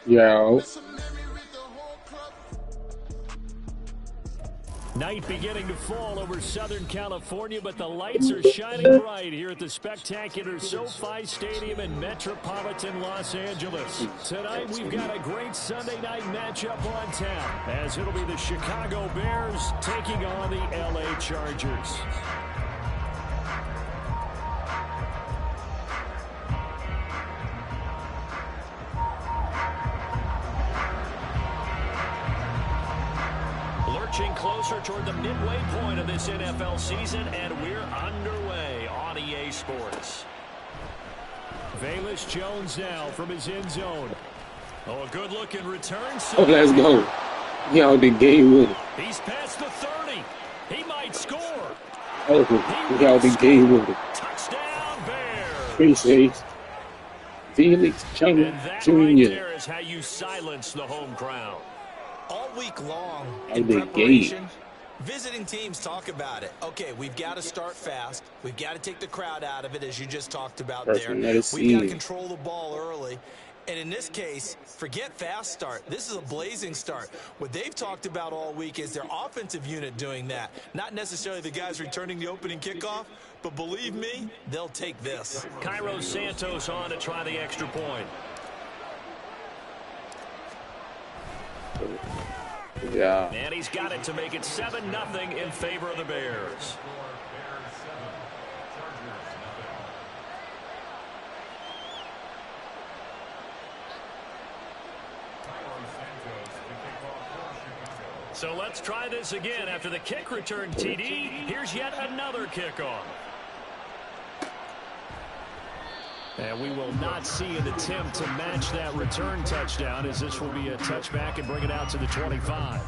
Yo. Night beginning to fall over Southern California, but the lights are shining bright here at the spectacular SoFi Stadium in metropolitan Los Angeles. Tonight, we've got a great Sunday night matchup on tap, as it'll be the Chicago Bears taking on the LA Chargers. Lurching closer toward the midway point of this NFL season, and we're underway on EA Sports. Velus Jones now from his end zone. Oh, a good-looking return. Oh, let's go. He out the game with it. He's past the 30. He might score. Oh, he out the game with it. Touchdown, Bears. Appreciate Felix Chung And that Jr. right there is how you silence the home crowd. All week long Out in the preparation, game. visiting teams talk about it. Okay, we've got to start fast. We've got to take the crowd out of it, as you just talked about there. We've got to control the ball early. And in this case, forget fast start. This is a blazing start. What they've talked about all week is their offensive unit doing that. Not necessarily the guys returning the opening kickoff, but believe me, they'll take this. Cairo Santos on to try the extra point. Yeah. And he's got it to make it 7-0 in favor of the Bears. So let's try this again. After the kick return TD, here's yet another kickoff. And we will not see an attempt to match that return touchdown, as this will be a touchback and bring it out to the 25.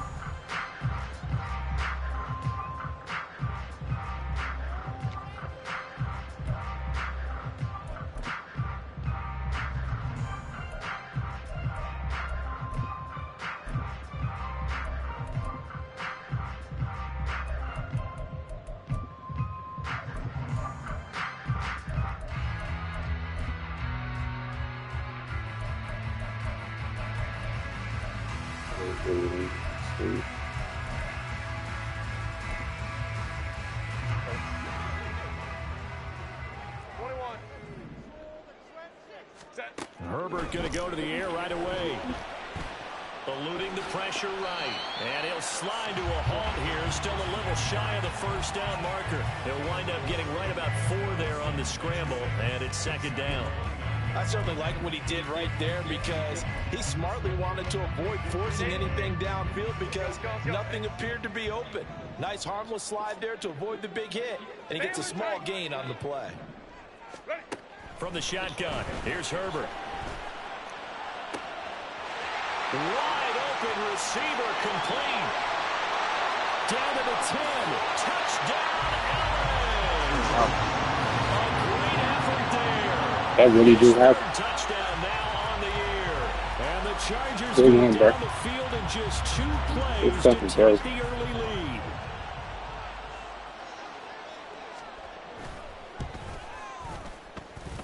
Herbert going to go to the air right away. Eluding the pressure right. And he'll slide to a halt here. Still a little shy of the first down marker. He'll wind up getting right about 4 there on the scramble. And it's second down. I certainly like what he did right there, because he smartly wanted to avoid forcing anything downfield because nothing appeared to be open. Nice harmless slide there to avoid the big hit, and he gets a small gain on the play. From the shotgun, here's Herbert. Wide open receiver, complete. Down to the 10. Touchdown, Allen. A great effort there. That really do happen. Touchdown now on the year. And the Chargers Good go one, down bro. the field in just 2 Good plays fucking to bro. take the early lead.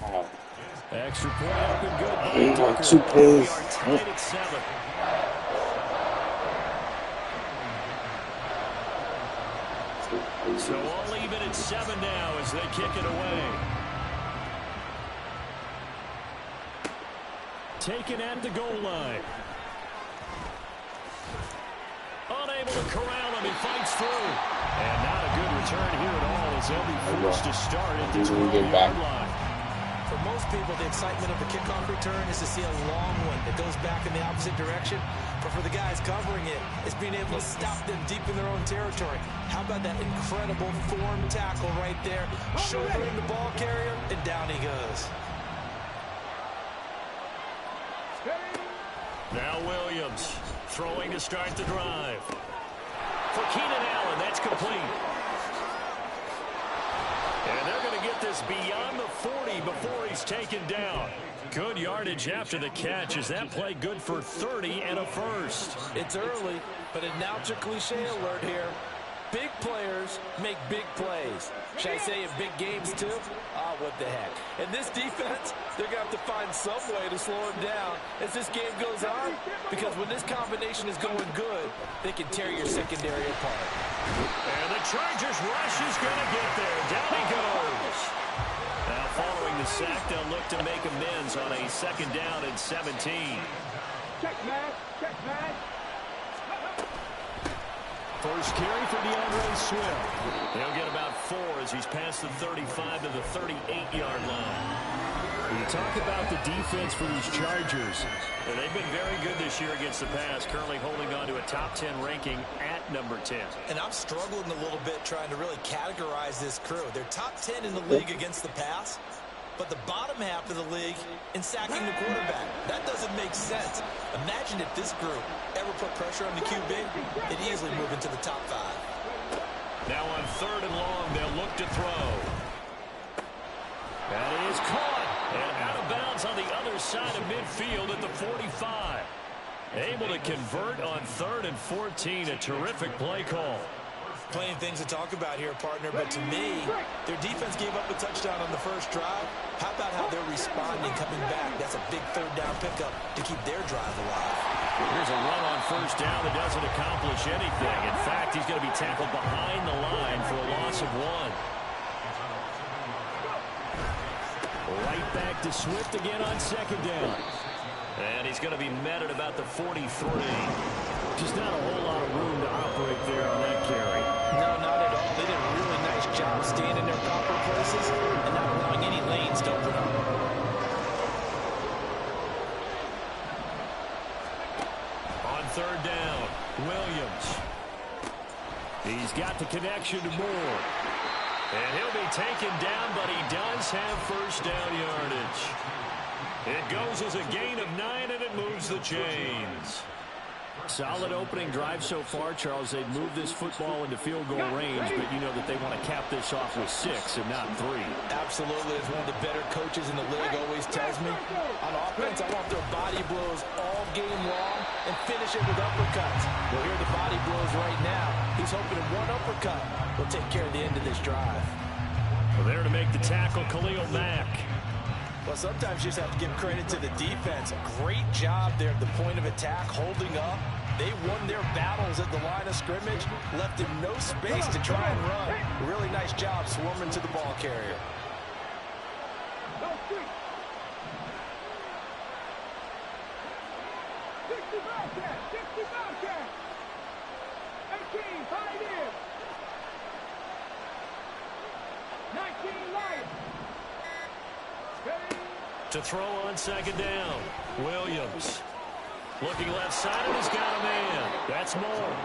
Wow. Extra point up and good by He got Tucker. 2 plays. We are tied at 7. So all even at 7 now as they kick it away. Taken at the goal line. Unable to corral him. He fights through. And not a good return here at all, as they'll be forced to start at the 12-yard line. For most people, the excitement of the kickoff return is to see a long one that goes back in the opposite direction. But for the guys covering it, it's being able to stop them deep in their own territory. How about that incredible form tackle right there, shouldering the ball carrier, and down he goes. Now Williams throwing to start the drive. For Keenan Allen, that's complete. And they're going to get this beyond the 40 before he's taken down. Good yardage after the catch. Is that play good for 30 and a first? It's early, but announcer cliche alert here. Big players make big plays. Should I say in big games too? Ah, what the heck. And this defense, they're going to have to find some way to slow him down as this game goes on, because when this combination is going good, they can tear your secondary apart. And the Chargers rush is going to get there. Down he goes. Now following the sack, they'll look to make amends on a 2nd down and 17. Check, man. Check, man. First carry for DeAndre Swift. He'll get about 4 as he's past the 35 to the 38-yard line. When you talk about the defense for these Chargers, and they've been very good this year against the pass, currently holding on to a top 10 ranking at number 10. And I'm struggling a little bit trying to really categorize this crew. They're top 10 in the league against the pass, but the bottom half of the league in sacking the quarterback. That doesn't make sense. Imagine if this group ever put pressure on the QB, they'd easily move into the top 5. Now on 3rd and long, they'll look to throw. That is caught and out of bounds on the other side of midfield at the 45. Able to convert on 3rd and 14. A terrific play call. Plenty of things to talk about here, partner, but to me, their defense gave up a touchdown on the first drive. How about how they're responding, coming back? That's a big 3rd down pickup to keep their drive alive. Here's a run on 1st down that doesn't accomplish anything. In fact, he's going to be tackled behind the line for a loss of 1. Right back to Swift again on 2nd down. And he's going to be met at about the 43. Just not a whole lot of room to operate there on that carry. No, not at all. They did a really nice job staying in their proper places and not allowing any lanes to open up. On 3rd down, Williams. He's got the connection to Moore. And he'll be taken down, but he does have 1st down yardage. It goes as a gain of 9, and it moves the chains. Solid opening drive so far, Charles. They've moved this football into field goal range, but you know that they want to cap this off with 6 and not 3. Absolutely. As one of the better coaches in the league always tells me, on offense, I want their body blows all game long and finish it with uppercuts. Well, here are the body blows right now. He's hoping that one uppercut will take care of the end of this drive. Well, there to make the tackle, Khalil Mack. Well, sometimes you just have to give credit to the defense. Great job there at the point of attack, holding up. They won their battles at the line of scrimmage, left him no space to try and run. Really nice job swarming to the ball carrier. To throw on 2nd down, Williams. Looking left side, and he's got a man. That's Moore.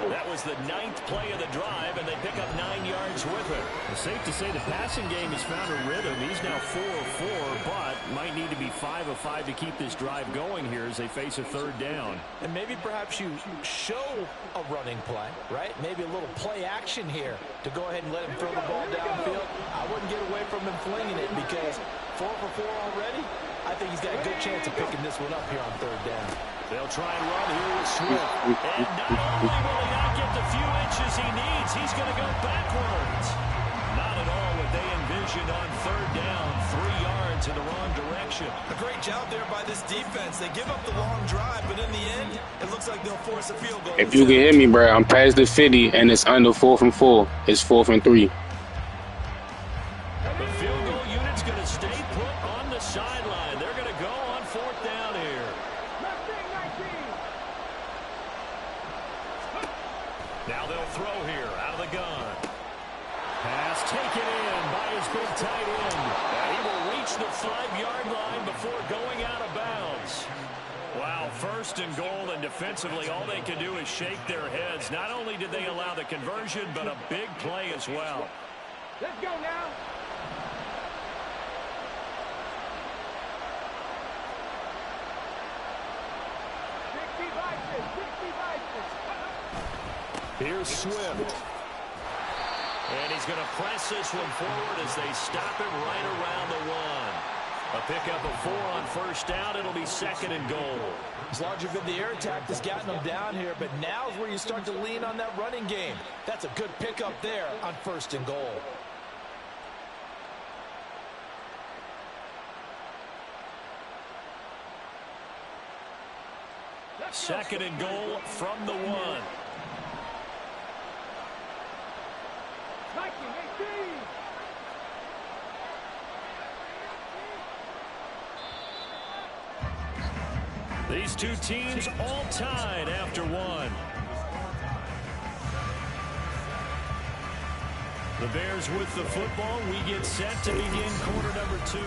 That was the 9th play of the drive, and they pick up 9 yards with it. It's safe to say the passing game has found a rhythm. He's now 4 of 4, but might need to be 5 of 5 to keep this drive going here as they face a 3rd down. And maybe perhaps you show a running play, right? Maybe a little play action here to go ahead and let him throw the ball downfield. I wouldn't get away from him flinging it because 4 for 4 already. I think he's got a good chance of picking this one up here on 3rd down. They'll try and run here with Swift. And not only will he not get the few inches he needs, he's going to go backwards. Not at all what they envisioned on 3rd down. 3 yards in the wrong direction. A great job there by this defense. They give up the long drive, but in the end, it looks like they'll force a field goal. If you can hear me, bro, I'm past the 50, and it's under 4th and 4. It's 4th and 3. The field goal unit's going to stay put on the sideline. They're going to go on 4th down here. Now they'll throw here out of the gun. Pass taken in by his big tight end. And he will reach the 5-yard line before going out of bounds. Wow, 1st and goal, and defensively all they can do is shake their heads. Not only did they allow the conversion, but a big play as well. Let's go now. Here's Swift. And he's going to press this one forward as they stop him right around the 1. A pickup of 4 on first down. It'll be 2nd and goal. As long as you've been the air attack that's gotten them down here, but now is where you start to lean on that running game. That's a good pickup there on 1st and goal. Second and goal from the 1. These two teams all tied after 1. The Bears with the football. We get set to begin quarter number 2.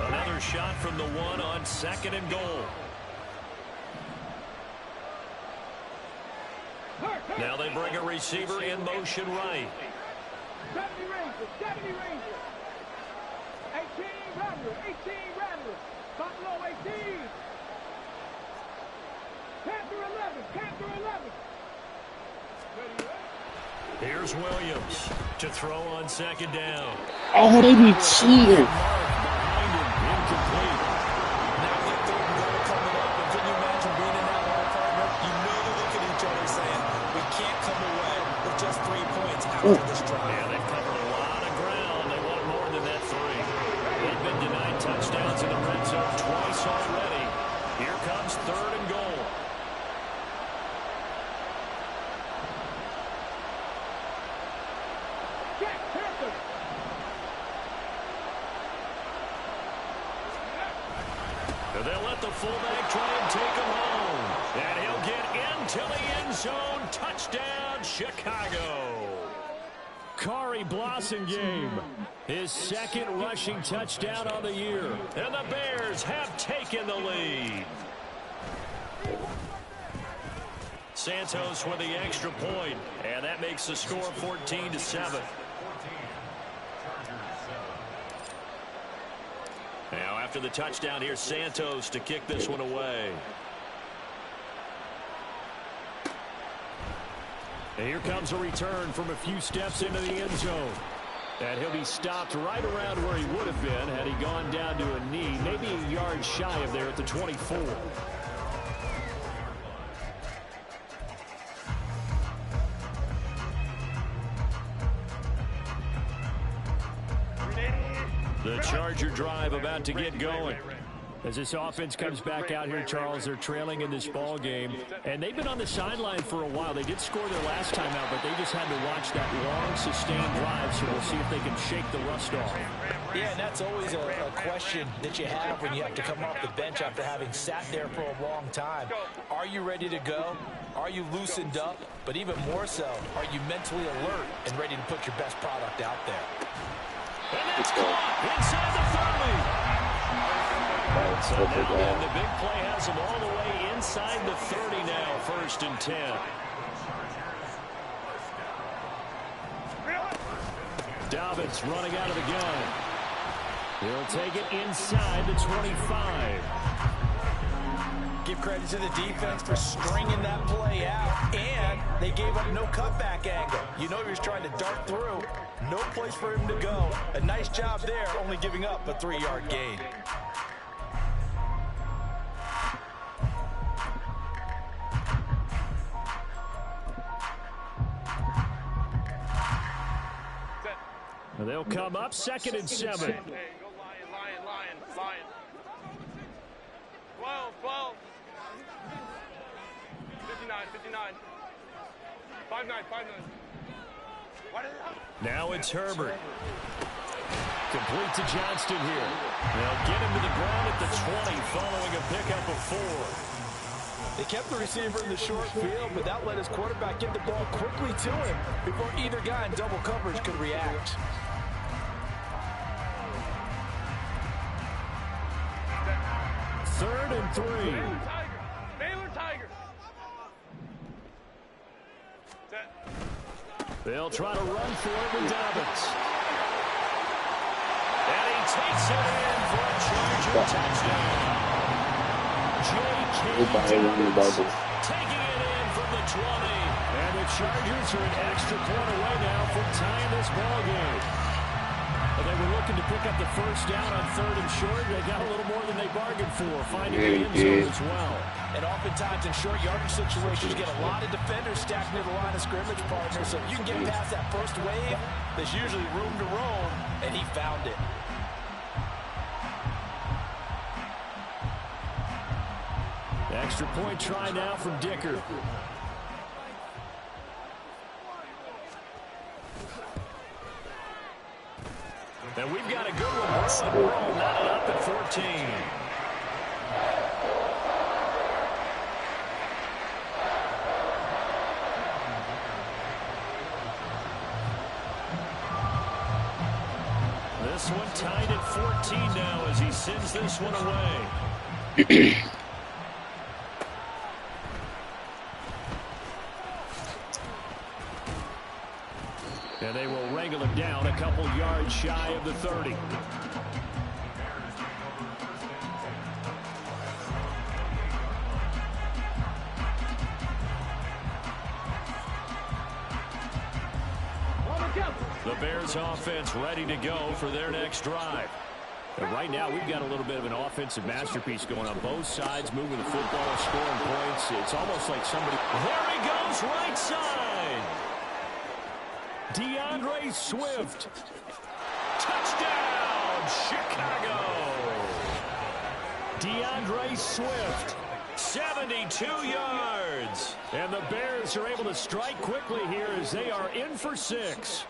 Another shot from the 1 on 2nd and goal. Now they bring a receiver in motion right. 70 Rangers, 70 Rangers. 18 Ramblers, 18 Ramblers. Buffalo 18. Panther 11, Panther 11. Here's Williams to throw on 2nd down. Oh, they be cheating. Behind him, incomplete. Now with 3rd and goal coming up, and can you imagine being in that ball, partner? You know they look at each other saying, we can't come away with just 3 points after this drive. Yeah, they've covered a lot of ground. They want more than that 3. They've been denied touchdowns in the red zone twice already. Here comes 3rd and goal. Check, Panther. And they'll let the fullback try and take him home. And he'll get into the end zone. Touchdown, Chicago. Kari Blasingame, his 2nd rushing touchdown on the year. And the Bears have taken the lead. Santos with the extra point, and that makes the score 14-7. Now after the touchdown, here's Santos to kick this one away. And here comes a return from a few steps into the end zone. And he'll be stopped right around where he would have been had he gone down to a knee, maybe a yard shy of there at the 24. The Charger drive about to get going. As this offense comes back out here, Charles, they're trailing in this ball game. And they've been on the sideline for a while. They did score their last time out, but they just had to watch that long, sustained drive, so we'll see if they can shake the rust off. Yeah, and that's always a question that you have when you have to come off the bench after having sat there for a long time. Are you ready to go? Are you loosened up? But even more so, are you mentally alert and ready to put your best product out there? And that's caught inside the 30. So now the big play has them all the way inside the 30 now, 1st and 10. Dobbins running out of the gun. He'll take it inside the 25. Give credit to the defense for stringing that play out, and they gave up no cutback angle. You know he was trying to dart through. No place for him to go. A nice job there, only giving up a 3-yard gain. And they'll come up 2nd and 7. Hey, go Lion. 12. 59. 59. Now it's Herbert. Complete to Johnston here. They'll get him to the ground at the 20 following a pickup of 4. They kept the receiver in the short field, but that let his quarterback get the ball quickly to him before either guy in double coverage could react. Third and 3. Baylor Tigers. They'll try to run for it with Dobbins. And he takes it in for a Charger touchdown. J.K. Dobbins taking it And the Chargers are an extra point away now from tying this ball game. But they were looking to pick up the first down on 3rd and short. They got a little more than they bargained for, finding the end zone as well. And oftentimes in short yardage situations, you get a lot of defenders stacked near the line of scrimmage, partner. So if you can get past that first wave, there's usually room to roam, and he found it. The extra point try now from Dicker. And we've got a good one. Burrow knotted up at 14. This one tied at 14 now as he sends this one away. And they will wrangle him down a couple yards shy of the 30. The Bears offense ready to go for their next drive. And right now we've got a little bit of an offensive masterpiece going on both sides, moving the football, scoring points. It's almost like somebody... There he goes, right side. DeAndre Swift. Touchdown, Chicago. DeAndre Swift, 72 yards. And the Bears are able to strike quickly here as they are in for 6.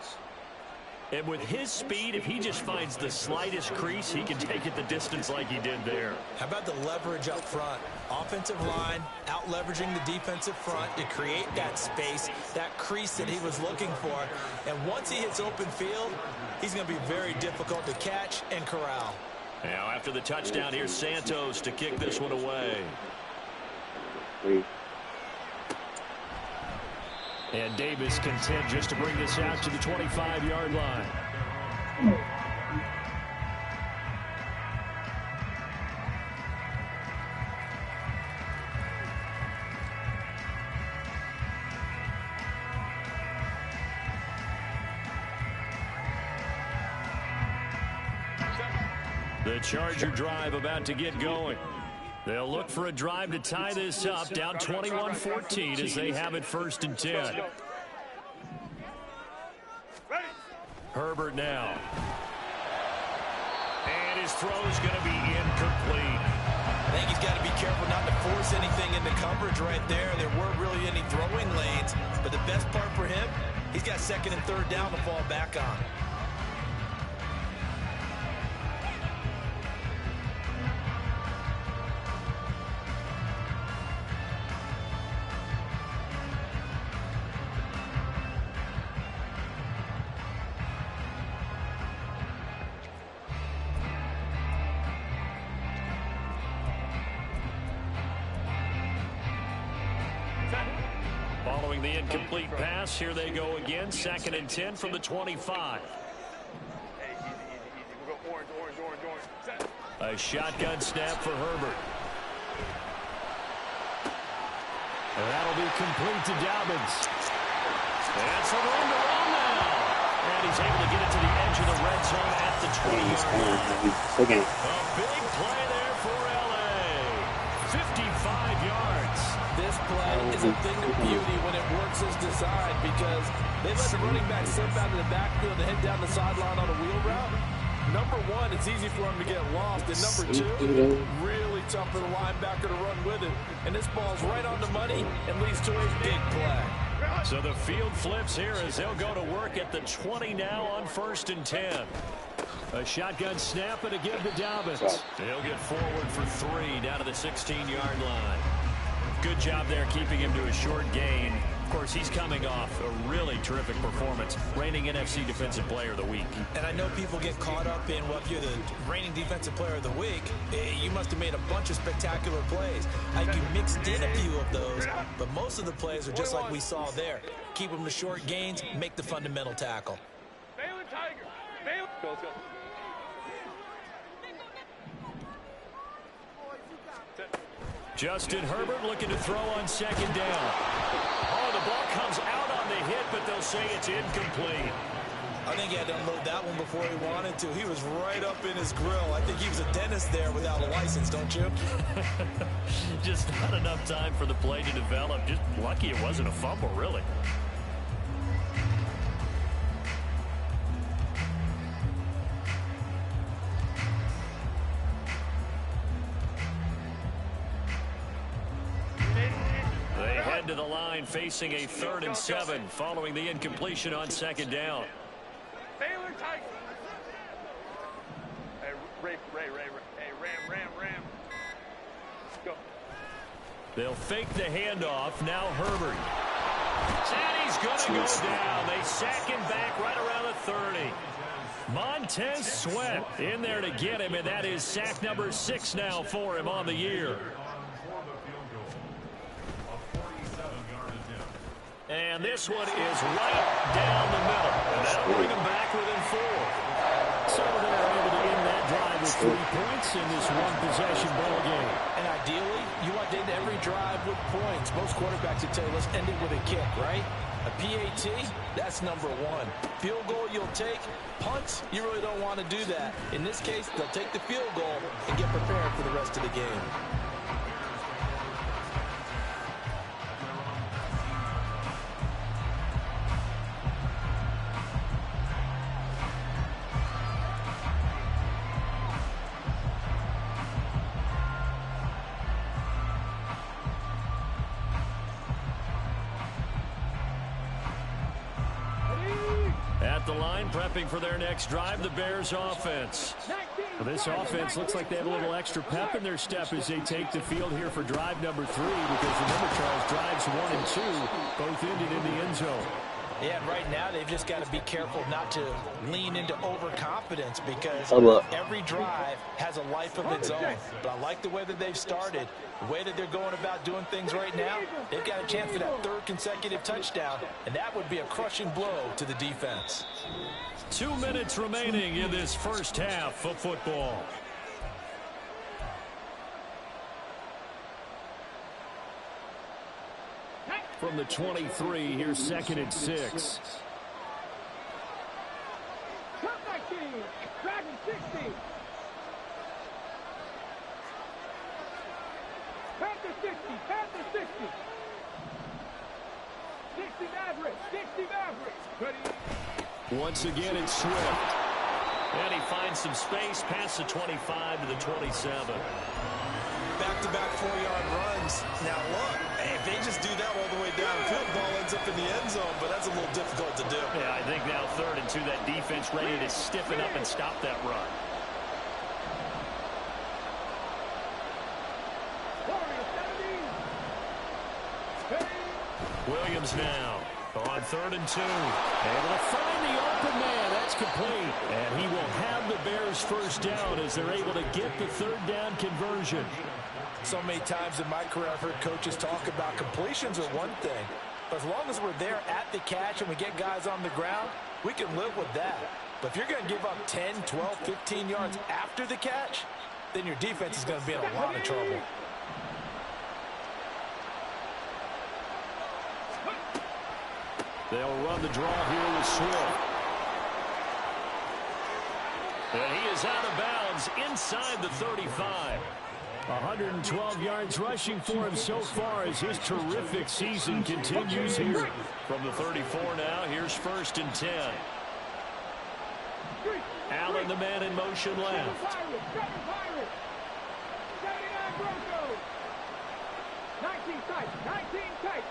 And with his speed, if he just finds the slightest crease, he can take it the distance like he did there. How about the leverage up front? Offensive line out leveraging the defensive front to create that space, that crease that he was looking for. And once he hits open field, he's going to be very difficult to catch and corral. Now after the touchdown, here's Santos to kick this one away. And Davis content just to bring this out to the 25-yard line. The Charger drive about to get going. They'll look for a drive to tie this up, down 21-14 as they have it 1st and 10. Herbert now. And his throw is going to be incomplete. I think he's got to be careful not to force anything into coverage right there. There weren't really any throwing lanes, but the best part for him, he's got 2nd and 3rd down to fall back on. Following the incomplete pass, here they go again. 2nd and 10 from the 25. A shotgun snap for Herbert. And that'll be complete to Dobbins. And some room to run now. And he's able to get it to the edge of the red zone at the 20-yard line. A big play there for L.A. 55 yards. This play is a thing of beauty when it works as designed because they let the running back slip out of the backfield and head down the sideline on a wheel route. Number one, it's easy for him to get lost. And number two, really tough for the linebacker to run with it. And this ball's right on the money and leads to a big play. So the field flips here as they'll go to work at the 20 now on 1st and 10. A shotgun snap and a give to Dobbins. They'll get forward for 3 down to the 16-yard line. Good job there keeping him to a short gain. Of course, he's coming off a really terrific performance, reigning NFC Defensive Player of the Week. And I know people get caught up in, well, if you're the reigning Defensive Player of the Week, you must have made a bunch of spectacular plays. I think you mixed in a few of those, but most of the plays are just like we saw there. Keep them to short gains, make the fundamental tackle. Baylor Tiger. Baylor. Let's go. Justin Herbert looking to throw on 2nd down. say it's incomplete. I think he had to unload that one before he wanted to. He was right up in his grill. I think he was a dentist there without a license, don't you? Just not enough time for the play to develop. Just lucky it wasn't a fumble, really. They head to the line facing a 3rd and 7 following the incompletion on 2nd down. Baylor Tigers. Hey, Ray. Hey, Ram. Let's go. They'll fake the handoff. Now Herbert. And he's going to go down. They sack him back right around the 30. Montez Sweat in there to get him, and that is sack number 6 now for him on the year. And this one is right down the middle. And that'll bring him back within 4. So they're able to end that drive with 3 points in this one-possession ball game. And ideally, you want to end every drive with points. Most quarterbacks would tell you, let's end it with a kick, right? A PAT, that's number 1. Field goal you'll take. Punts, you really don't want to do that. In this case, they'll take the field goal and get prepared for the rest of the game. At the line, prepping for their next drive, the Bears offense. Well, this offense looks like they have a little extra pep in their step as they take the field here for drive number 3, because remember, Charles, drives 1 and 2 both ended in the end zone. Yeah, and right now they've just got to be careful not to lean into overconfidence, because every drive has a life of its own. But I like the way that they've started, the way that they're going about doing things right now. They've got a chance for that 3rd consecutive touchdown, and that would be a crushing blow to the defense. 2 minutes remaining in this first half of football. From the 23, here's 2nd and 6. Dragon 60. Panther 60. 60 Maverick. Once again, it's Swift. And he finds some space past the 25 to the 27. Back-to-back 4-yard runs. Now look, if they just do that all the way downfield, ball ends up in the end zone, but that's a little difficult to do. Yeah, I think now 3rd and 2, that defense ready to stiffen up and stop that run. Williams now on 3rd and 2. Able to find the open man. That's complete. And he will have the Bears first down as they're able to get the 3rd down conversion. So many times in my career I've heard coaches talk about completions are one thing, but as long as we're there at the catch and we get guys on the ground, we can live with that. But if you're going to give up 10, 12, 15 yards after the catch, then your defense is going to be in a lot of trouble. They'll run the draw here with Swift. And he is out of bounds inside the 35. 112 yards rushing for him so far as his terrific season continues here. From the 34 now, here's 1st and 10. Allen, the man in motion left. 19 tight.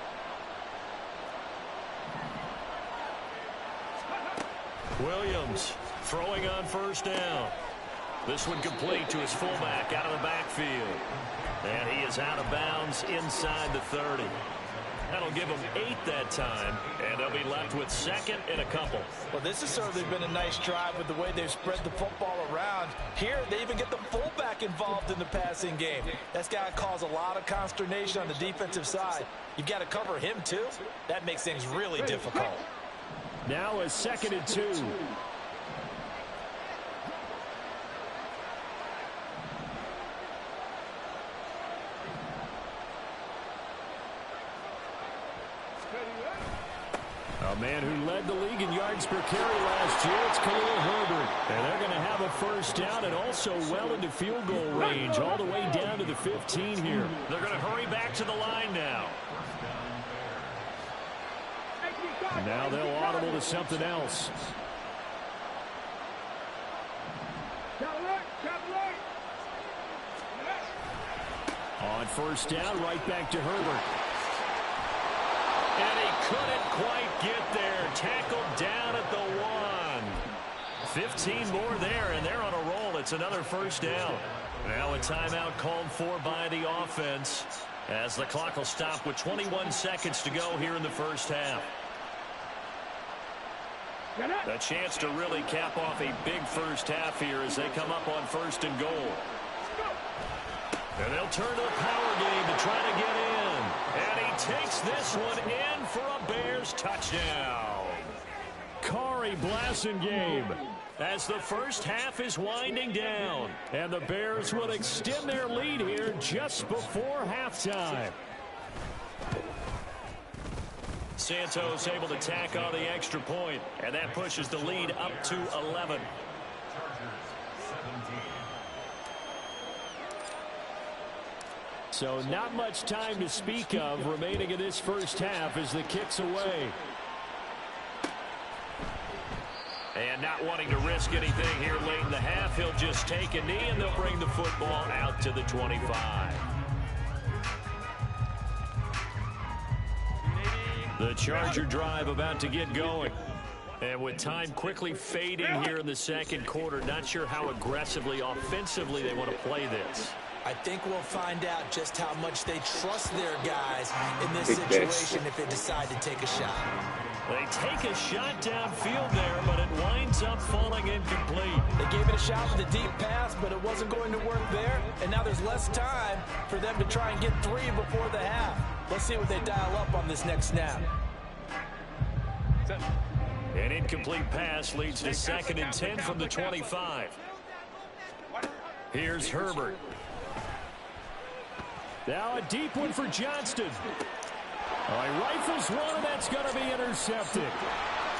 Williams throwing on 1st down. This one complete to his fullback out of the backfield. And he is out of bounds inside the 30. That'll give them 8 that time, and they'll be left with 2nd and a couple. Well, this has certainly been a nice drive with the way they've spread the football around. Here, they even get the fullback involved in the passing game. That's got to cause a lot of consternation on the defensive side. You've got to cover him, too. That makes things really difficult. Now a 2nd and 2. A man who led the league in yards per carry last year, it's Kevo Herbert. And they're going to have a first down and also well into field goal range, all the way down to the 15 here. They're going to hurry back to the line now. Now they'll audible to something else. On first down, right back to Herbert. And he couldn't quite get there. Tackled down at the 1. 15 more there, and they're on a roll. It's another first down. Now a timeout called for by the offense as the clock will stop with 21 seconds to go here in the first half. A chance to really cap off a big first half here as they come up on first and goal. And they'll turn to the power game to try to get in. And he takes this one in for a Bears touchdown. Kari Blasingame as the first half is winding down. And the Bears will extend their lead here just before halftime. Santos able to tack on the extra point, and that pushes the lead up to 11. So not much time to speak of remaining in this first half as the kick's away. And not wanting to risk anything here late in the half, he'll just take a knee and they'll bring the football out to the 25. The Charger drive about to get going. And with time quickly fading here in the second quarter, not sure how aggressively, offensively they want to play this. I think we'll find out just how much they trust their guys in this situation if they decide to take a shot. They take a shot downfield there, but it winds up falling incomplete. They gave it a shot with a deep pass, but it wasn't going to work there. And now there's less time for them to try and get 3 before the half. Let's see what they dial up on this next snap. An incomplete pass leads to 2nd and 10 from the 25. Here's Herbert. Now a deep one for Johnston. He rifles one, and that's going to be intercepted.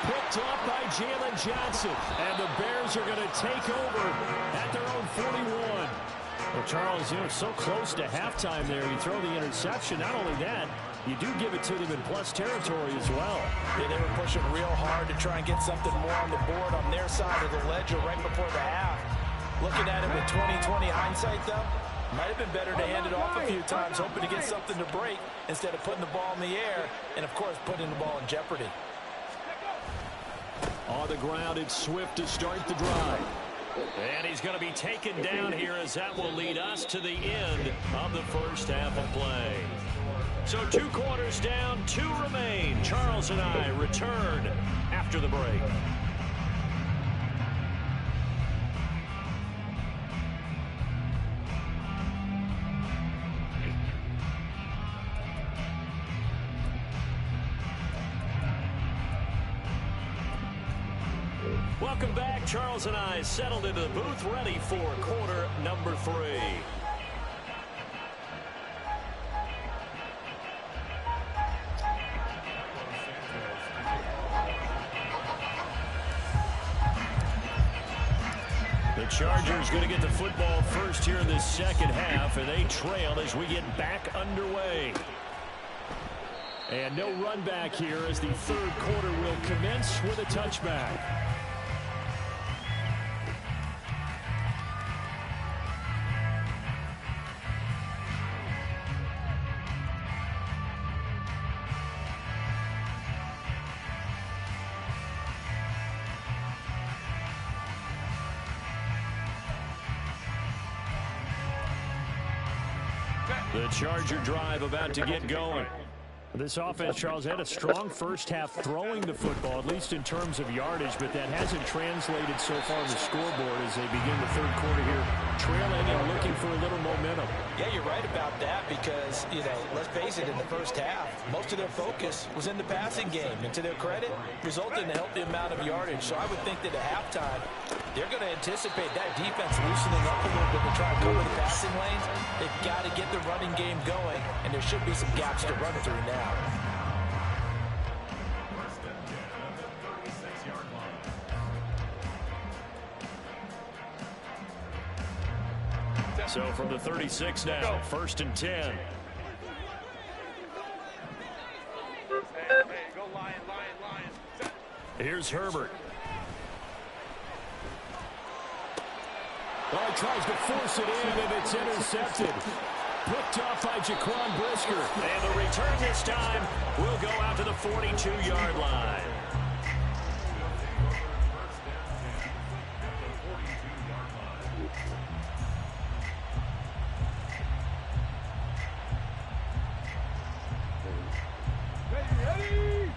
Picked off by Jalen Johnson. And the Bears are going to take over at their own 41. Well, Charles, so close to halftime there. You throw the interception. Not only that, you do give it to them in plus territory as well. Yeah, they were pushing real hard to try and get something more on the board on their side of the ledger right before the half. Looking at it with 20/20 hindsight, though, might have been better to hand it off a few times, hoping to get something to break instead of putting the ball in the air and, of course, putting the ball in jeopardy. On the ground, it's Swift to start the drive. And he's going to be taken down here as that will lead us to the end of the first half of play. So 2 quarters down, 2 remain. Charles and I return after the break. Welcome back. Charles and I settled into the booth, ready for quarter number 3. The Chargers going to get the football first here in this second half, and they trail as we get back underway. And no run back here as the third quarter will commence with a touchback. The Charger drive about to get going. This offense, Charles, had a strong first half throwing the football, at least in terms of yardage, but that hasn't translated so far on the scoreboard as they begin the third quarter here, trailing and looking for a little momentum. Yeah, you're right about that because, let's face it, in the first half, most of their focus was in the passing game, and to their credit, resulted in a healthy amount of yardage. So I would think that at halftime, they're going to anticipate that defense loosening up a little bit to try and cover the passing lanes. They've got to get the running game going, and there should be some gaps to run through now. So from the 36 now, 1st and 10. Go Lion. Here's Herbert. Well, he tries to force it in, and it's intercepted. Picked off by Jaquan Brisker. And the return this time will go out to the 42-yard line. Ready.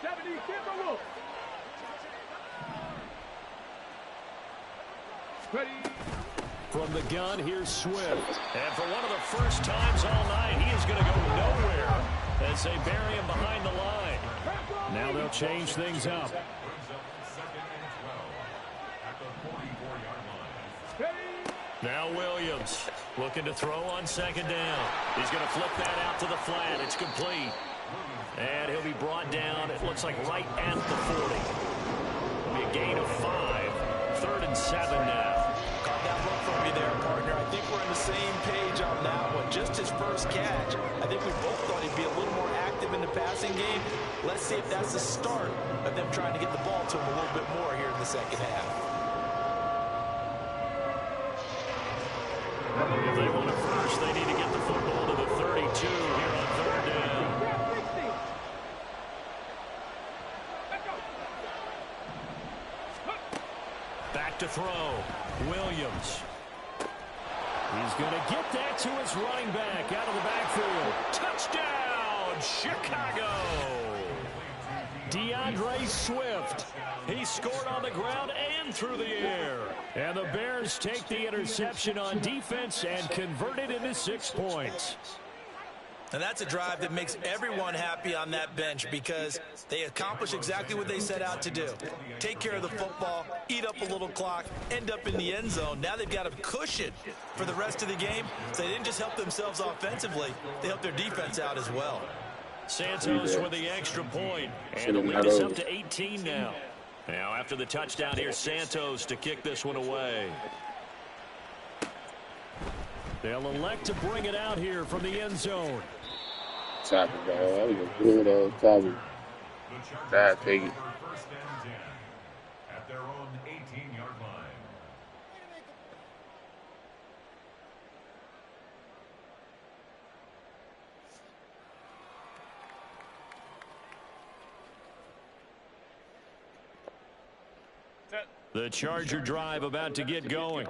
70, Timberwolves. Ready. From the gun, here's Swift. And for one of the first times all night, he is going to go nowhere as they bury him behind the line. Now they'll change things up. Now Williams looking to throw on 2nd down. He's going to flip that out to the flat. It's complete. And he'll be brought down, it looks like right at the 40. It'll be a gain of 5. 3rd and 7 now. Caught that look from you there, partner. I think we're on the same page on that one. Just his first catch. I think we both thought he'd be a little more active in the passing game. Let's see if that's the start of them trying to get the ball to him a little bit more here in the second half. If they want it first, they need to get the football to the 32 here on 3rd down. Back to throw. Williams. He's going to get that to his running back out of the backfield. Touchdown, Chicago. DeAndre Swift. He scored on the ground and through the air. And the Bears take the interception on defense and convert it into 6 points. And that's a drive that makes everyone happy on that bench because they accomplish exactly what they set out to do. Take care of the football, eat up a little clock, end up in the end zone. Now they've got a cushion for the rest of the game. So they didn't just help themselves offensively, they helped their defense out as well. Santos with the extra point. And the lead is up to 18 now. Now after the touchdown, here's Santos to kick this one away. They'll elect to bring it out here from the end zone. Top it, bro. That was a good old top it. That take it. At their own 18-yard line. The Charger drive about to get going.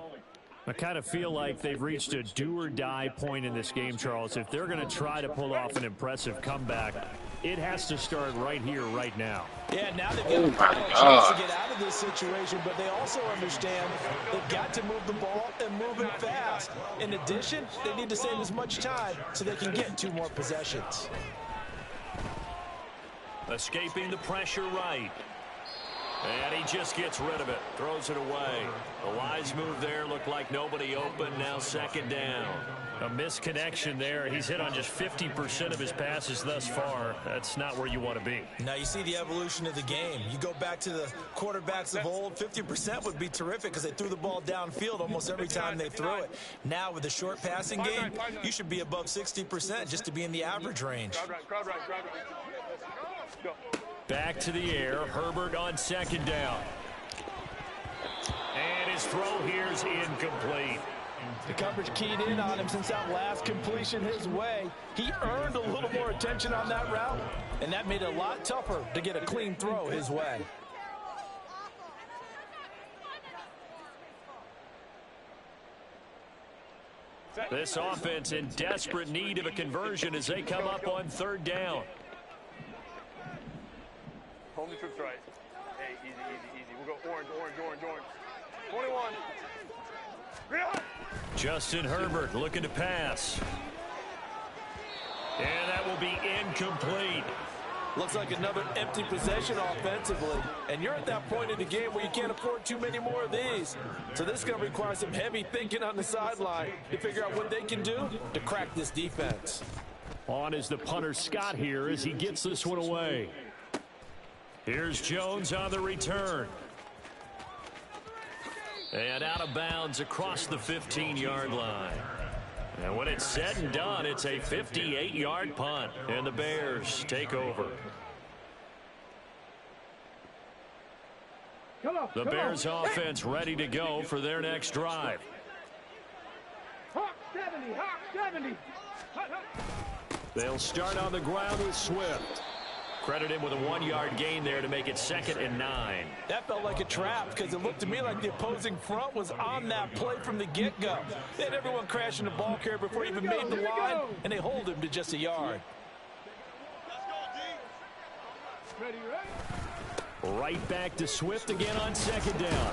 I kind of feel like they've reached a do-or-die point in this game, Charles. If they're going to try to pull off an impressive comeback, it has to start right here, right now. Yeah, now they've got a chance to get out of this situation, but they also understand they've got to move the ball and move it fast. In addition, they need to save as much time so they can get 2 more possessions. Escaping the pressure right. And he just gets rid of it, throws it away. A wise move there, looked like nobody open, now 2nd down. A misconnection there. He's hit on just 50% of his passes thus far. That's not where you want to be. Now you see the evolution of the game. You go back to the quarterbacks of old, 50% would be terrific because they threw the ball downfield almost every time they threw it. Now with the short passing game, you should be above 60% just to be in the average range. Back to the air. Herbert on 2nd down. And his throw here is incomplete. The coverage keyed in on him since that last completion his way. He earned a little more attention on that route, and that made it a lot tougher to get a clean throw his way. This offense in desperate need of a conversion as they come up on 3rd down. Hold the troops right. Hey, easy. We'll go orange. 21. Justin Herbert looking to pass. And that will be incomplete. Looks like another empty possession offensively. And you're at that point in the game where you can't afford too many more of these. So this is going to require some heavy thinking on the sideline to figure out what they can do to crack this defense. On is the punter Scott here as he gets this one away. Here's Jones on the return. And out of bounds across the 15-yard line. And when it's said and done, it's a 58-yard punt. And the Bears take over. The Bears offense ready to go for their next drive. Hawk 70, Hawk 70. They'll start on the ground with Swift. Credit him with a 1-yard gain there to make it 2nd and 9. That felt like a trap because it looked to me like the opposing front was on that play from the get-go. They had everyone crashing the ball carrier before he even made the line, and they hold him to just a yard. Ready? Right back to Swift again on 2nd down.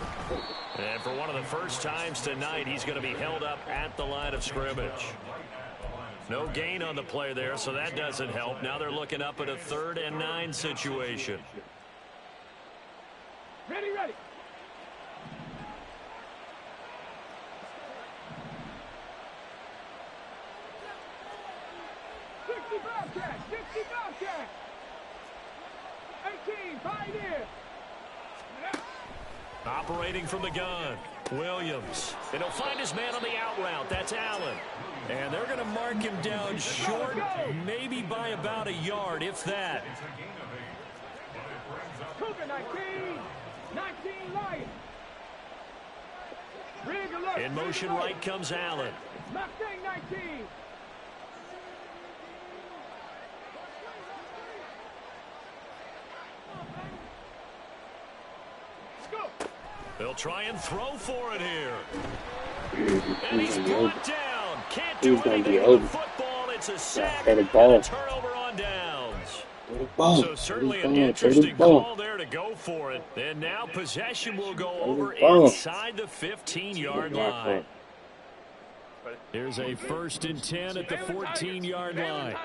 And for one of the first times tonight, he's going to be held up at the line of scrimmage. No gain on the play there, so that doesn't help. Now they're looking up at a 3rd and 9 situation. Ready. 65 catch, 65 catch. 18, pioneer. Operating from the gun, Williams. And he'll find his man on the out route. That's Allen. And they're going to mark him down short, maybe by about a yard, if that. Cougar 19 light. In motion right comes Allen. Mustang 19. They'll try and throw for it here. And he's brought down. Can't do anything with the football. It's a sack and a turnover on downs. So certainly an interesting call there to go for it. And now possession will go over inside the 15-yard line. Here's a 1st and 10 at the 14-yard line.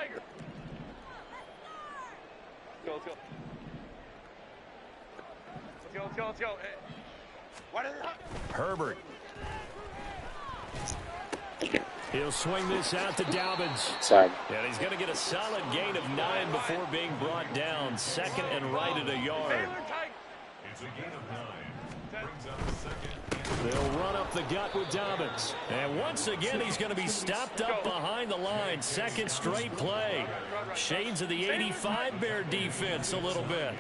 Let's go. Herbert. He'll swing this out to Dobbins. And he's going to get a solid gain of 9 before being brought down. 2nd and right at a yard. It's a gain of 9. Brings up 2nd. They'll run up the gut with Dobbins. And once again, he's going to be stopped up behind the line. 2nd straight play. Shades of the 85 Bear defense a little bit.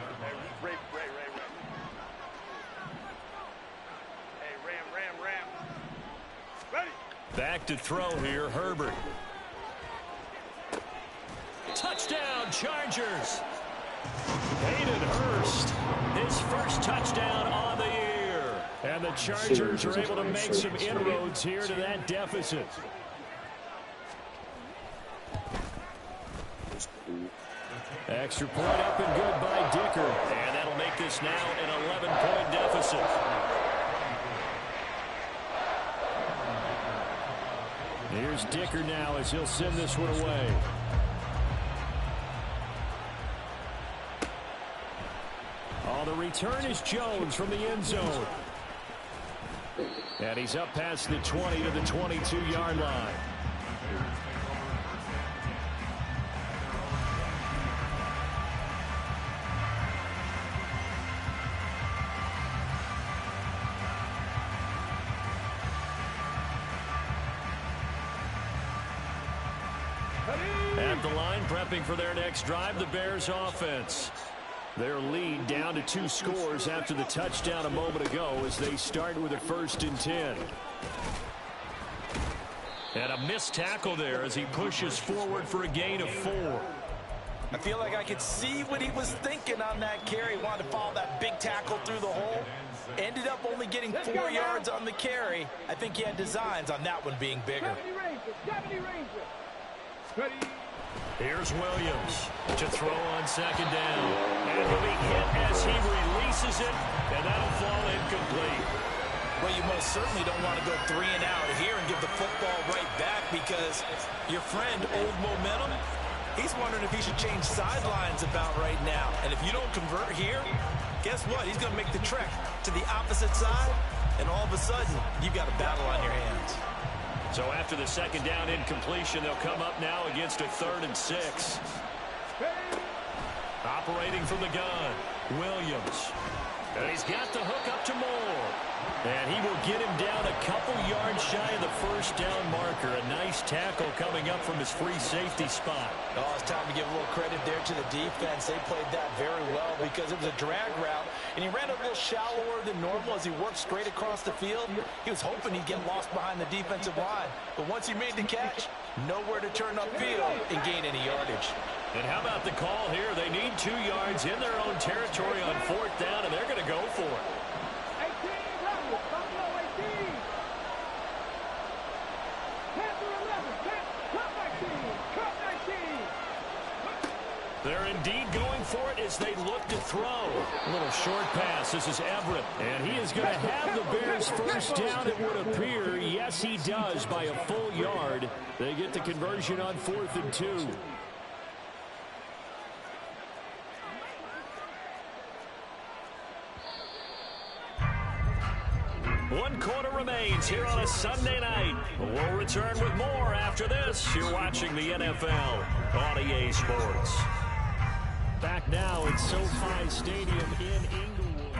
Back to throw here, Herbert. Touchdown, Chargers. Hayden Hurst, his first touchdown on the year. And the Chargers are able to make some inroads here to that deficit. Extra point up and good by Dicker. And that'll make this now an 11-point deficit. Here's Dicker now as he'll send this one away. Oh, the return is Jones from the end zone. And he's up past the 20 to the 22-yard line. At the line, prepping for their next drive, the Bears offense. Their lead down to 2 scores after the touchdown a moment ago as they start with a 1st and 10. And a missed tackle there as he pushes forward for a gain of 4. I feel like I could see what he was thinking on that carry. Wanted to follow that big tackle through the hole. Ended up only getting 4 yards on the carry. I think he had designs on that one being bigger. 70 Ranger. Ready. Here's Williams to throw on 2nd down. And he'll be hit as he releases it, and that'll fall incomplete. Well, you most certainly don't want to go 3 and out here and give the football right back because your friend, Old Momentum, he's wondering if he should change sidelines about right now. And if you don't convert here, guess what? He's going to make the trek to the opposite side, and all of a sudden, you've got a battle on your hands. So after the 2nd down incompletion, they'll come up now against a 3rd and 6. Operating from the gun, Williams. And he's got the hook up to Moore. And he will get him down a couple yards shy of the first down marker. A nice tackle coming up from his free safety spot. Oh, it's time to give a little credit there to the defense. They played that very well because it was a drag route, and he ran a little shallower than normal as he worked straight across the field. He was hoping he'd get lost behind the defensive line, but once he made the catch, nowhere to turn upfield and gain any yardage. And how about the call here? They need 2 yards in their own territory on 4th down, and they're going to go for it. They're indeed going for it as they look to throw. A little short pass. This is Everett. And he is going to have the Bears first down, it would appear. Yes, he does by a full yard. They get the conversion on 4th and 2. One quarter remains here on a Sunday night. We'll return with more after this. You're watching the NFL on EA Sports. Back now at SoFi Stadium in Inglewood.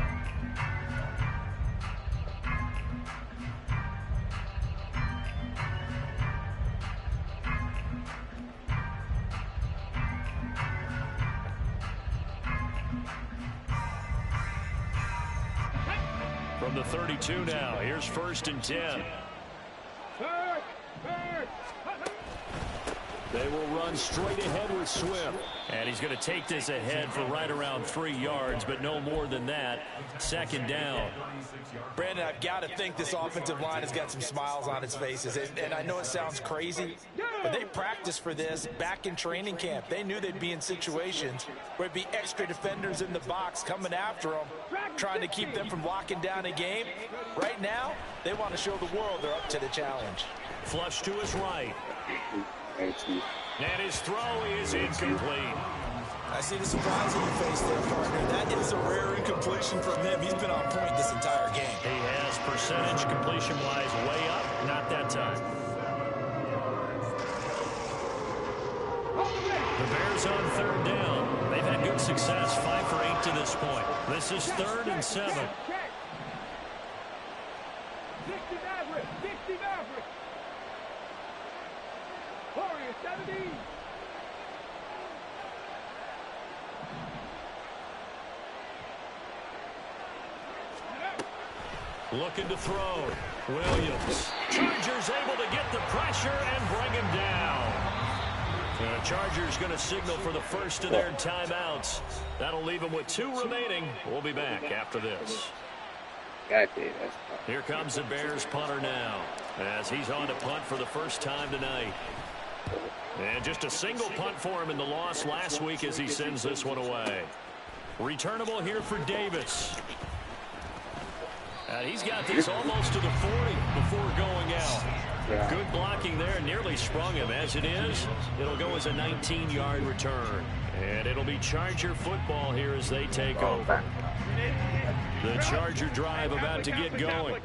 From the 32 now, here's 1st and 10. They will run straight ahead with Swift. And he's going to take this ahead for right around 3 yards, but no more than that. 2nd down. Brandon, I've got to think this offensive line has got some smiles on its faces. And I know it sounds crazy, but they practiced for this back in training camp. They knew they'd be in situations where it'd be extra defenders in the box coming after them, trying to keep them from locking down a game. Right now, they want to show the world they're up to the challenge. Flush to his right. And his throw is incomplete. I see the surprise on your face there, partner. That is a rare incompletion from him. He's been on point this entire game. He has percentage completion-wise way up. Not that time. The Bears on 3rd down. They've had good success, 5 for 8 to this point. This is 3rd and 7. Looking to throw. Williams. Chargers able to get the pressure and bring him down. The Chargers going to signal for the first of their timeouts. That'll leave them with 2 remaining. We'll be back after this. Here comes the Bears punter now as he's on to punt for the first time tonight. And just a single punt for him in the loss last week as he sends this one away. Returnable here for Davis. And he's got this almost to the 40 before going out. Good blocking there, nearly sprung him. As it is, it'll go as a 19-yard return. And it'll be Charger football here as they take over. The Charger drive about to get going.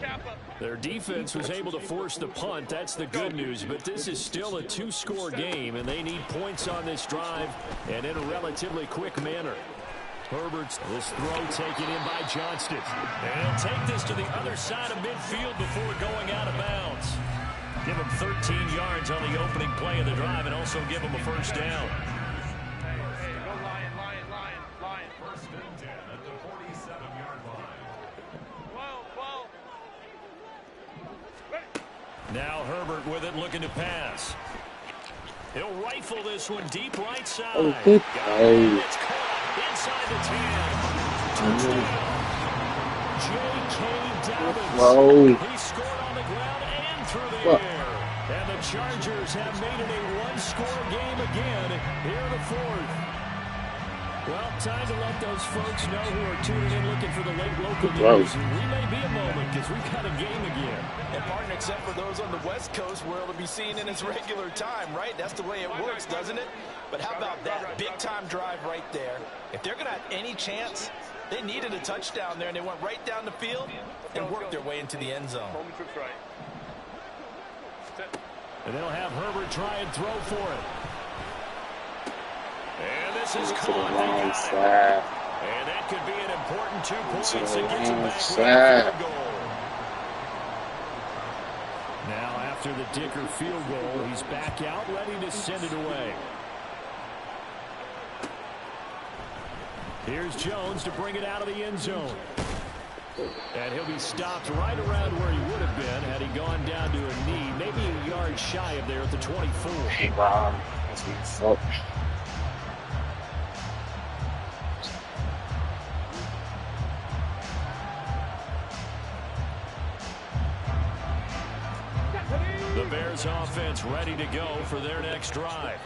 Their defense was able to force the punt. That's the good news. But this is still a 2-score game, and they need points on this drive and in a relatively quick manner. Herbert's this throw taken in by Johnston. And he'll take this to the other side of midfield before going out of bounds. Give him 13 yards on the opening play of the drive and also give him a first down. First and 10 at the 47-yard line. Now Herbert with it, looking to pass. He'll rifle this one deep right side. Oh, good. It's caught inside the 10. J.K. Dobbins. He scored on the ground and through the air. And the Chargers have made it a 1-score game again here in the 4th. Well, time to let those folks know who are tuning in looking for the late local news. We may be a moment because we've got a game again. And, partner, except for those on the West Coast where it'll be seen in its regular time, right? That's the way it works, doesn't it? But how about that big-time drive right there? If they're going to have any chance, they needed a touchdown there, and they went right down the field and worked their way into the end zone. And they'll have Herbert try and throw for it. And this is caught. They got it. And that could be an important 2 points and gets him back with a field goal. Now after the Dicker field goal, he's back out ready to send it away. Here's Jones to bring it out of the end zone. And he'll be stopped right around where he would have been had he gone down to a knee, maybe a yard shy of there at the 24. Hey, Rob. That's my fault. The Bears offense ready to go for their next drive.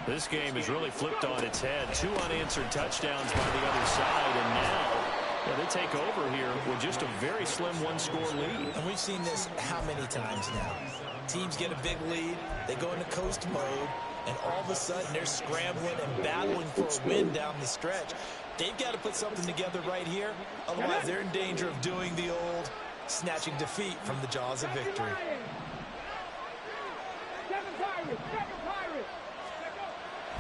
This game is really flipped on its head. 2 unanswered touchdowns by the other side, and now they take over here with just a very slim 1-score lead. And we've seen this how many times now? Teams get a big lead, they go into coast mode, and all of a sudden they're scrambling and battling for a win down the stretch. They've got to put something together right here, otherwise they're in danger of doing the old snatching defeat from the jaws of victory.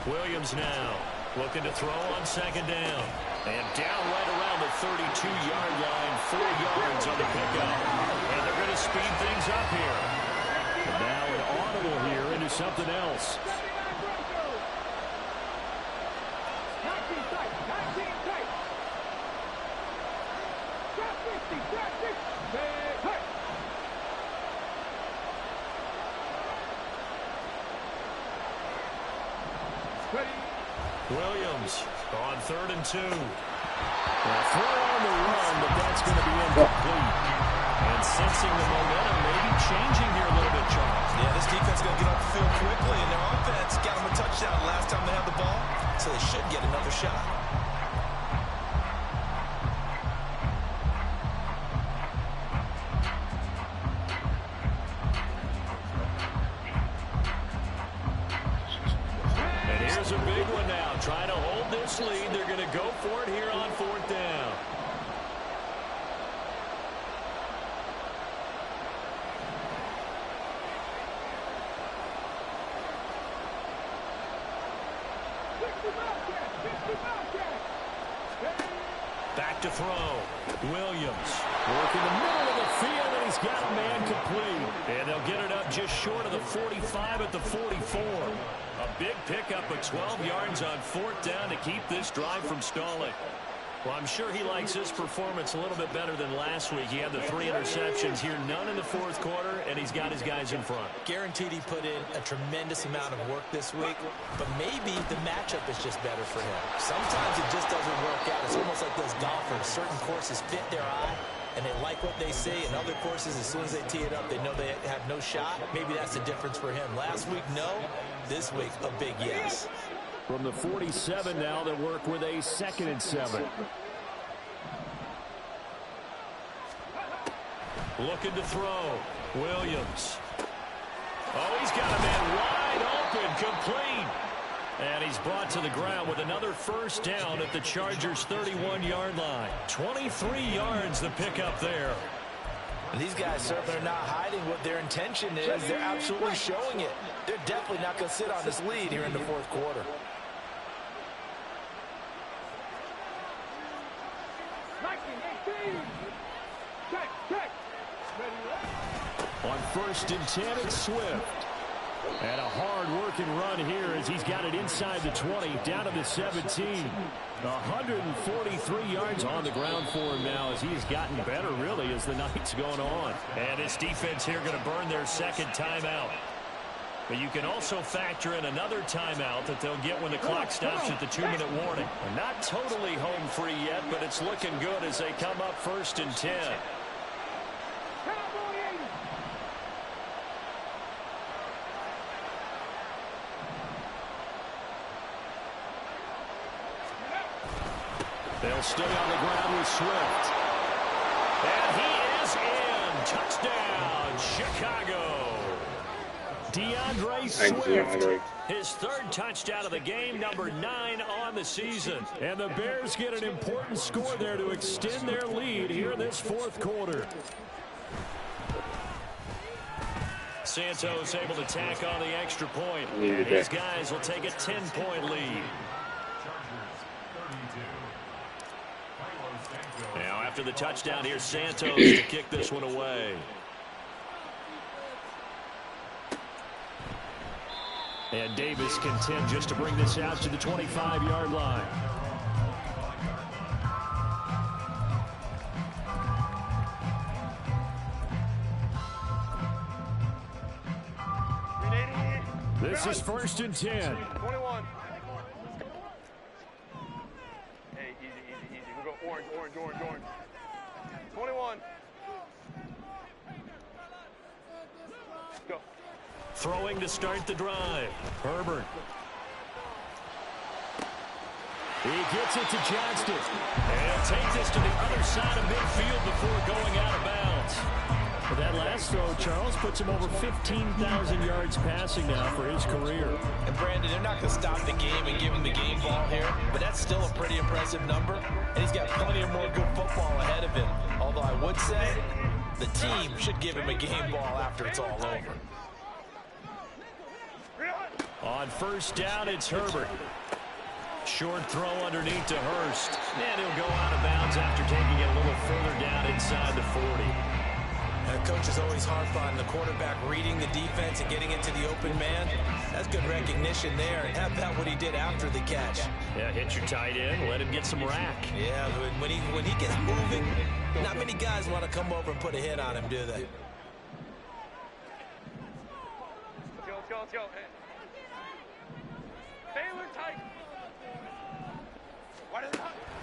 Williams now looking to throw on 2nd down. And down right around the 32-yard line, 4 yards on the pickup. And they're going to speed things up here. And now an audible here into something else. Williams on 3rd and 2. Well, throw on the run, but that's going to be incomplete. And sensing the momentum maybe changing here a little bit, Charles. Yeah, this defense is going to get off the field quickly, and their offense got them a touchdown last time they had the ball, so they should get another shot. Here's a big one now. Trying to hold this lead. They're going to go for it here on 4th down. Back to throw. Williams working the middle of the field, and he's got a man complete. And they'll get it up just short of the 45 at the 44. A big pickup of 12 yards on 4th down to keep this drive from stalling. Well, I'm sure he likes his performance a little bit better than last week. He had the 3 interceptions here, none in the 4th quarter, and he's got his guys in front. Guaranteed he put in a tremendous amount of work this week, but maybe the matchup is just better for him. Sometimes it just doesn't work out. It's almost like those golfers. Certain courses fit their eye, and they like what they see. In other courses, as soon as they tee it up, they know they have no shot. Maybe that's the difference for him. Last week, no. This week, a big yes. From the 47 now, they work with a 2nd and 7. Looking to throw. Williams. Oh, he's got a man wide open, complete. And he's brought to the ground with another 1st down at the Chargers' 31-yard line. 23 yards the pickup there. And these guys certainly are not hiding what their intention is. They're absolutely showing it. They're definitely not going to sit on this lead here in the 4th quarter. On 1st and 10, it's Swift. And a hard-working run here as he's got it inside the 20, down to the 17. 143 yards on the ground for him now as he's gotten better, really, as the night's going on. And this defense here going to burn their 2nd timeout. But you can also factor in another timeout that they'll get when the clock stops at the 2-minute warning. And not totally home free yet, but it's looking good as they come up 1st and 10. They'll stay on the ground with Swift. And he is in. Touchdown, Chicago. DeAndre Swift, his 3rd touchdown of the game, number 9 on the season. And the Bears get an important score there to extend their lead here in this 4th quarter. Santos able to tack on the extra point. And his guys will take a 10-point lead. after the touchdown, here's Santos to kick this one away. And Davis content just to bring this out to the 25-yard line. This is 1st and 10. 21. Hey, easy. We'll go orange. 21. Go. Throwing to start the drive. Herbert. He gets it to Johnston. And take this to the other side of midfield before going out of bounds. But that last throw, Charles, puts him over 15,000 yards passing now for his career. And Brandon, they're not going to stop the game and give him the game ball here, but that's still a pretty impressive number, and he's got plenty of more good football ahead of him. Although I would say the team should give him a game ball after it's all over. On 1st down, it's Herbert. Short throw underneath to Hurst. And he'll go out of bounds after taking it a little further down inside the 40. Coach is always harp on the quarterback reading the defense and getting into the open man. That's good recognition there. And how about what he did after the catch? Yeah, hit your tight end, let him get some rack. Yeah, when he gets moving, not many guys want to come over and put a hit on him, do they? Let's go. Hey. Baylor tight.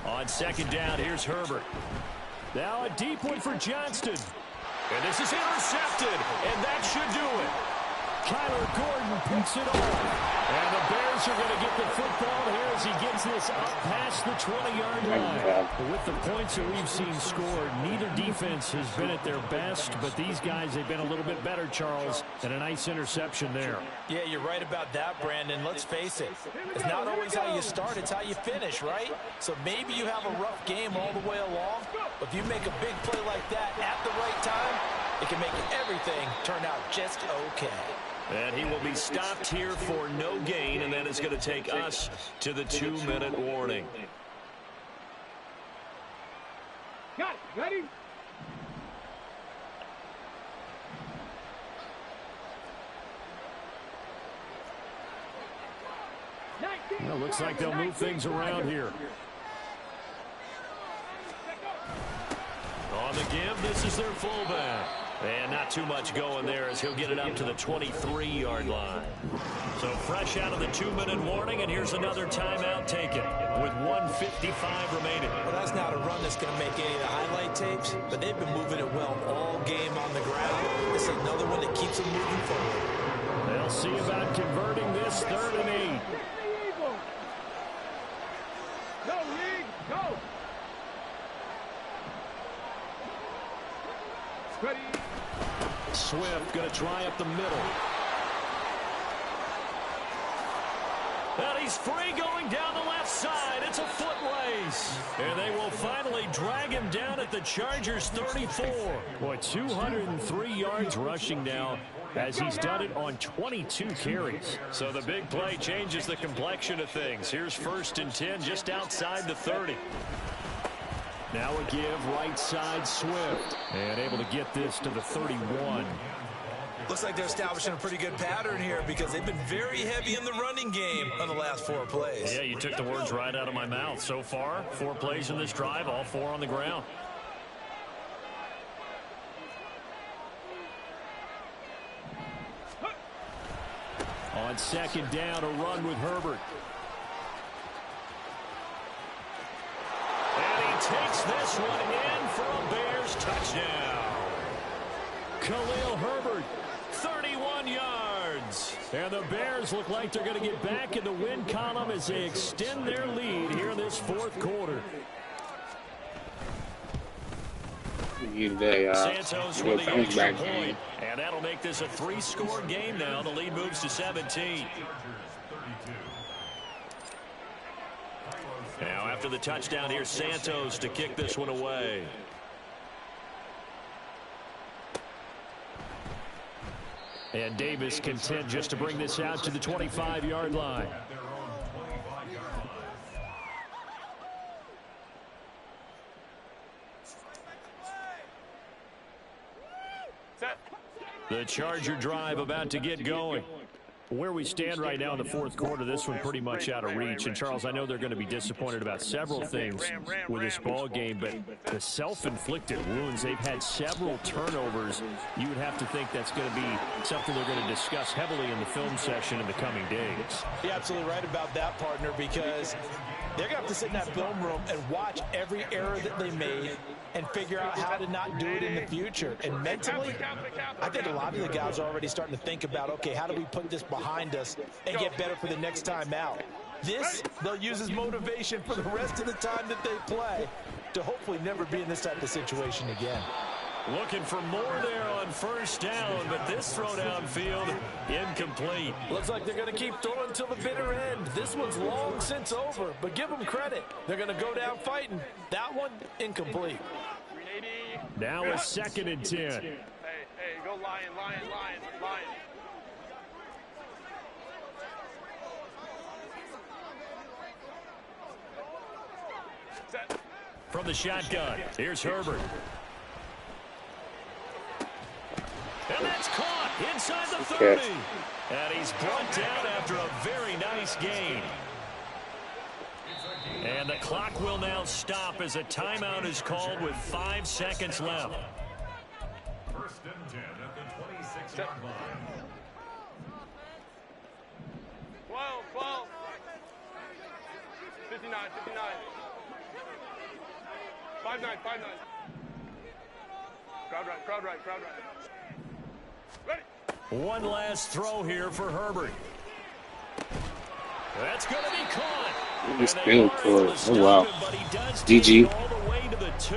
On 2nd down, here's Herbert. Now a deep one for Johnston. And this is intercepted, and that should do it. Kyler Gordon picks it off. And the Bears are going to get the football here as he gets this up past the 20-yard line. But with the points that we've seen scored, neither defense has been at their best, but these guys have been a little bit better, Charles, and a nice interception there. Yeah, you're right about that, Brandon. Let's face it. It's not always how you start, it's how you finish, right? So maybe you have a rough game all the way along, but if you make a big play like that at the right time, it can make everything turn out just okay. And he will be stopped here for no gain, and then it's going to take us to the 2-minute warning. Got it. Ready? Well, looks like they'll move things around here. On the give, this is their fullback. And not too much going there as he'll get it up to the 23-yard line. So fresh out of the 2-minute warning, and here's another timeout taken with 1:55 remaining. Well, that's not a run that's going to make any of the highlight tapes, but they've been moving it well all game on the ground. This is another one that keeps them moving forward. They'll see about converting this 3rd and 8. Go, League, go! Ready? Swift going to try up the middle. And he's free going down the left side. It's a foot race. And they will finally drag him down at the Chargers' 34. Boy, 203 yards rushing now as he's done it on 22 carries. So the big play changes the complexion of things. Here's 1st and 10 just outside the 30. Now a give right side Swift. And able to get this to the 31. Looks like they're establishing a pretty good pattern here because they've been very heavy in the running game on the last 4 plays. Yeah, you took the words right out of my mouth. So far, 4 plays in this drive, all 4 on the ground. On 2nd down, a run with Herbert. And he takes this one in for a Bears touchdown. Khalil Herbert, 31 yards. And the Bears look like they're going to get back in the win column as they extend their lead here in this 4th quarter. Santos with the extra point, and that'll make this a 3-score game now. The lead moves to 17. Now after the touchdown, here's Santos to kick this one away. And Davis content just to bring this out to the 25-yard line. The Charger drive about to get going. Where we stand right now in the fourth quarter, this one pretty much out of reach. And, Charles, I know they're going to be disappointed about several things with this ball game, but the self-inflicted wounds, they've had several turnovers. You would have to think that's going to be something they're going to discuss heavily in the film session in the coming days. You're absolutely right about that, partner, because they're going to have to sit in that film room and watch every error that they made and figure out how to not do it in the future. And mentally, I think a lot of the guys are already starting to think about, okay, how do we put this behind us and get better for the next time out? This, they'll use as motivation for the rest of the time that they play to hopefully never be in this type of situation again. Looking for more there on first down, but this throw downfield incomplete. Looks like they're going to keep throwing till the bitter end. This one's long since over, but give them credit. They're going to go down fighting. That one, incomplete. Now a 2nd and 10. Hey, go Lion. Set. From the shotgun, here's Herbert. And that's caught inside the 30. And he's brought down after a very nice gain. And the clock will now stop as a timeout is called with 5 seconds left. 1st and 10 at the 26-yard line. 12. 59. 5-9. Crowd right. Ready. One last throw here for Herbert. That's going to be caught. It's good for it. Oh, wow. GG. All the way to the 2.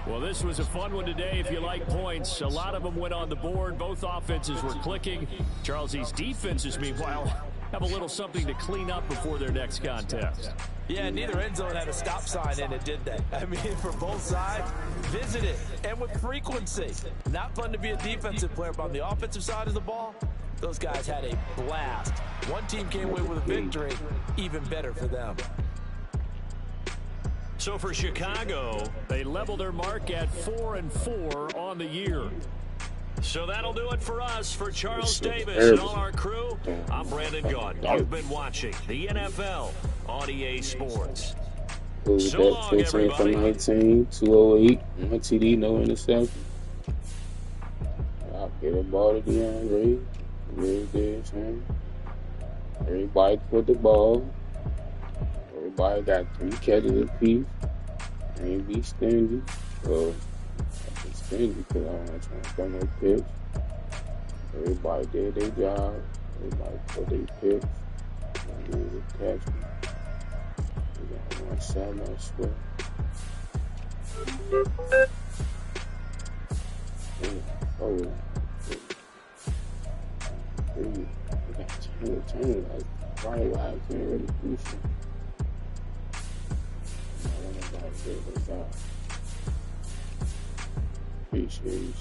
Well, this was a fun one today if you like points. A lot of them went on the board. Both offenses were clicking. Charles, these defenses, meanwhile, have a little something to clean up before their next contest. Yeah, neither end zone had a stop sign in it, did they? I mean, for both sides, visit it, and with frequency. Not fun to be a defensive player, but on the offensive side of the ball, those guys had a blast. One team came away with a victory, even better for them. So for Chicago, they level their mark at 4-4 on the year. So that'll do it for us. For Charles Davis and all our crew, I'm Brandon Gaudin. You've been watching the NFL on EA Sports. So long, 15 from 19, 208, 1 TD, no interception. I'll get a ball to DeAndre. Really good, son. Everybody put the ball. Everybody got 3 catches apiece. Ain't be stingy. So, I'm stingy because I'm not trying to throw no picks. Everybody did their job. Everybody put their picks. I'm going to catch me. We got 1 7, I swear. Oh, I got turn like right why I can't really do shit. I don't know about it, but appreciate you.